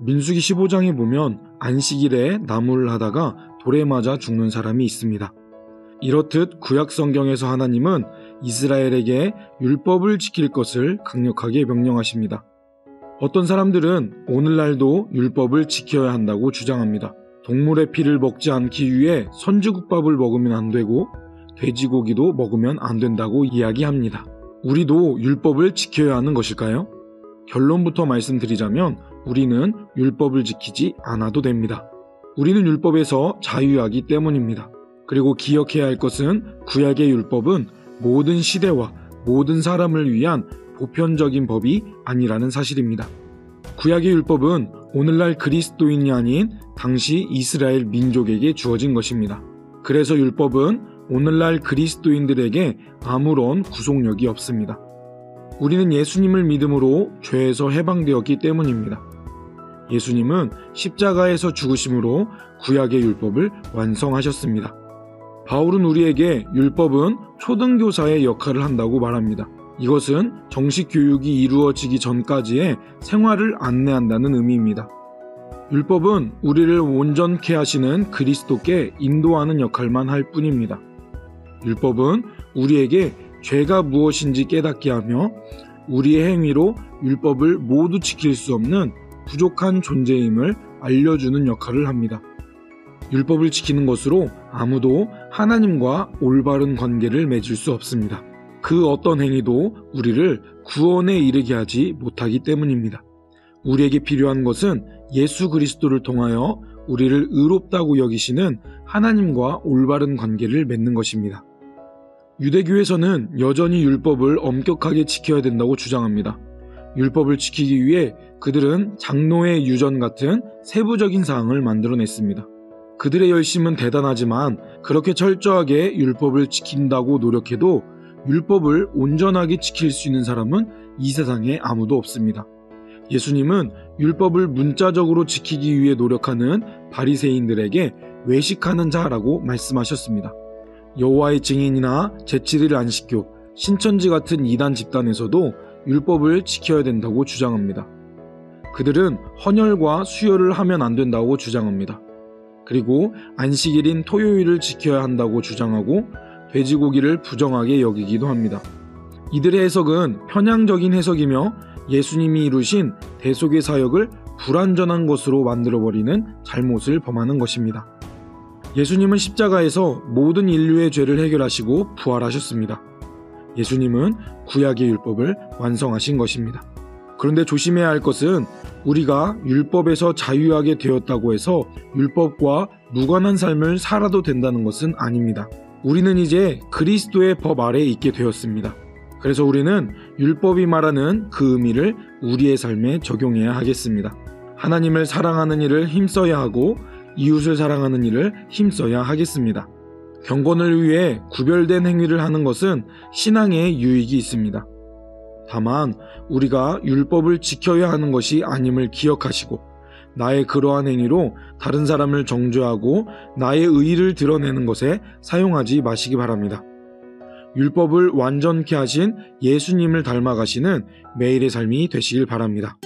민수기 15장에 보면 안식일에 나무를 하다가 돌에 맞아 죽는 사람이 있습니다. 이렇듯 구약 성경에서 하나님은 이스라엘에게 율법을 지킬 것을 강력하게 명령하십니다. 어떤 사람들은 오늘날도 율법을 지켜야 한다고 주장합니다. 동물의 피를 먹지 않기 위해 선지국밥을 먹으면 안 되고 돼지고기도 먹으면 안 된다고 이야기합니다. 우리도 율법을 지켜야 하는 것일까요? 결론부터 말씀드리자면 우리는 율법을 지키지 않아도 됩니다. 우리는 율법에서 자유하기 때문입니다. 그리고 기억해야 할 것은 구약의 율법은 모든 시대와 모든 사람을 위한 보편적인 법이 아니라는 사실입니다. 구약의 율법은 오늘날 그리스도인이 아닌 당시 이스라엘 민족에게 주어진 것입니다. 그래서 율법은 오늘날 그리스도인들에게 아무런 구속력이 없습니다. 우리는 예수님을 믿음으로 죄에서 해방되었기 때문입니다. 예수님은 십자가에서 죽으심으로 구약의 율법을 완성하셨습니다. 바울은 우리에게 율법은 초등교사의 역할을 한다고 말합니다. 이것은 정식 교육이 이루어지기 전까지의 생활을 안내한다는 의미입니다. 율법은 우리를 온전케 하시는 그리스도께 인도하는 역할만 할 뿐입니다. 율법은 우리에게 죄가 무엇인지 깨닫게 하며 우리의 행위로 율법을 모두 지킬 수 없는 부족한 존재임을 알려주는 역할을 합니다. 율법을 지키는 것으로 아무도 하나님과 올바른 관계를 맺을 수 없습니다. 그 어떤 행위도 우리를 구원에 이르게 하지 못하기 때문입니다. 우리에게 필요한 것은 예수 그리스도를 통하여 우리를 의롭다고 여기시는 하나님과 올바른 관계를 맺는 것입니다. 유대교에서는 여전히 율법을 엄격하게 지켜야 된다고 주장합니다. 율법을 지키기 위해 그들은 장로의 유전 같은 세부적인 사항을 만들어냈습니다. 그들의 열심은 대단하지만 그렇게 철저하게 율법을 지킨다고 노력해도 율법을 온전하게 지킬 수 있는 사람은 이 세상에 아무도 없습니다. 예수님은 율법을 문자적으로 지키기 위해 노력하는 바리새인들에게 외식하는 자라고 말씀하셨습니다. 여호와의 증인이나 제7일 안식교, 신천지 같은 이단 집단에서도 율법을 지켜야 된다고 주장합니다. 그들은 헌혈과 수혈을 하면 안 된다고 주장합니다. 그리고 안식일인 토요일을 지켜야 한다고 주장하고 돼지고기를 부정하게 여기기도 합니다. 이들의 해석은 편향적인 해석이며 예수님이 이루신 대속의 사역을 불완전한 것으로 만들어버리는 잘못을 범하는 것입니다. 예수님은 십자가에서 모든 인류의 죄를 해결하시고 부활하셨습니다. 예수님은 구약의 율법을 완성하신 것입니다. 그런데 조심해야 할 것은 우리가 율법에서 자유하게 되었다고 해서 율법과 무관한 삶을 살아도 된다는 것은 아닙니다. 우리는 이제 그리스도의 법 아래에 있게 되었습니다. 그래서 우리는 율법이 말하는 그 의미를 우리의 삶에 적용해야 하겠습니다. 하나님을 사랑하는 일을 힘써야 하고 이웃을 사랑하는 일을 힘써야 하겠습니다. 경건을 위해 구별된 행위를 하는 것은 신앙에 유익이 있습니다. 다만 우리가 율법을 지켜야 하는 것이 아님을 기억하시고 나의 그러한 행위로 다른 사람을 정죄하고 나의 의의를 드러내는 것에 사용하지 마시기 바랍니다. 율법을 완전케 하신 예수님을 닮아가시는 매일의 삶이 되시길 바랍니다.